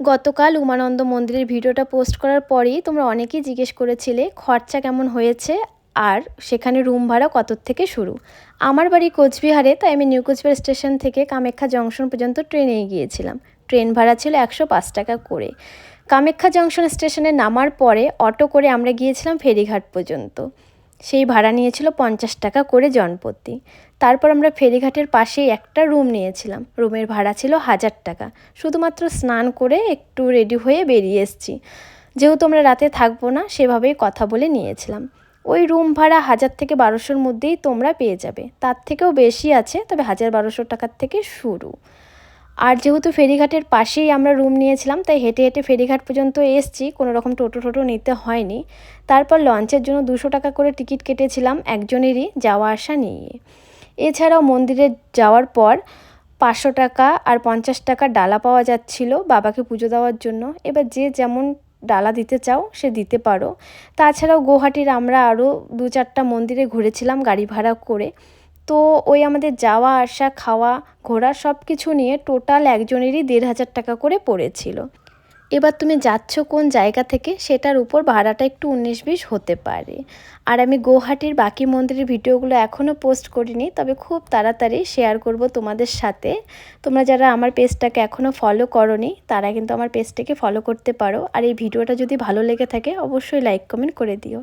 গতকাল উমানন্দ মন্দিরের ভিডিওটা পোস্ট করার পরেই তোমরা অনেকেই জিজ্ঞেস করেছিলে খরচা কেমন হয়েছে আর সেখানে রুম ভাড়া কত থেকে শুরু। আমার বাড়ি কোচবিহারে, তাই আমি নিউ কোচবিহার স্টেশন থেকে কামাখ্যা জংশন পর্যন্ত ট্রেনে গিয়েছিলাম। ট্রেন ভাড়া ছিল 105 টাকা করে। কামাখ্যা জংশন স্টেশনে নামার পরে অটো করে আমরা গিয়েছিলাম ফেরিঘাট পর্যন্ত। সেই ভাড়া নিয়েছিল 50 টাকা করে জনপ্রতি। তারপর আমরা ফেরিঘাটের পাশেই একটা রুম নিয়েছিলাম। রুমের ভাড়া ছিল 1000 টাকা। শুধুমাত্র স্নান করে একটু রেডি হয়ে বেরিয়ে এসেছি, যেহেতু আমরা রাতে থাকবো না সেভাবেই কথা বলে নিয়েছিলাম। ওই রুম ভাড়া 1000 থেকে 1200-র মধ্যেই তোমরা পেয়ে যাবে, তার থেকেও বেশি আছে, তবে 1000-1200 টাকার থেকে শুরু। আর যেহেতু ফেরিঘাটের পাশেই আমরা রুম নিয়েছিলাম, তাই হেঁটে হেঁটে ফেরিঘাট পর্যন্ত এসেছি, কোনো রকম টোটো নিতে হয়নি। তারপর লঞ্চের জন্য 200 টাকা করে টিকিট কেটেছিলাম একজনেরই, যাওয়া আসা নিয়ে। এছাড়াও মন্দিরে যাওয়ার পর 500 টাকা আর 50 টাকা ডালা পাওয়া যাচ্ছিল বাবাকে পুজো দেওয়ার জন্য। এবার যে যেমন ডালা দিতে চাও সে দিতে পারো। তাছাড়াও গুয়াহাটির আমরা আরও 2-4টা মন্দিরে ঘুরেছিলাম গাড়ি ভাড়া করে। তো ওই আমাদের যাওয়া আসা খাওয়া ঘোরা সব কিছু নিয়ে টোটাল একজনেরই 1500 টাকা করে পড়েছিল। এবার তুমি যাচ্ছ কোন জায়গা থেকে সেটার উপর ভাড়াটা একটু 19-20 হতে পারে। আর আমি গুয়াহাটির বাকি মন্দিরের ভিডিওগুলো এখনও পোস্ট করিনি, তবে খুব তাড়াতাড়ি শেয়ার করব তোমাদের সাথে। তোমরা যারা আমার পেজটাকে এখনও ফলো করোনি তারা কিন্তু আমার পেজটাকে ফলো করতে পারো। আর এই ভিডিওটা যদি ভালো লেগে থাকে অবশ্যই লাইক কমেন্ট করে দিও।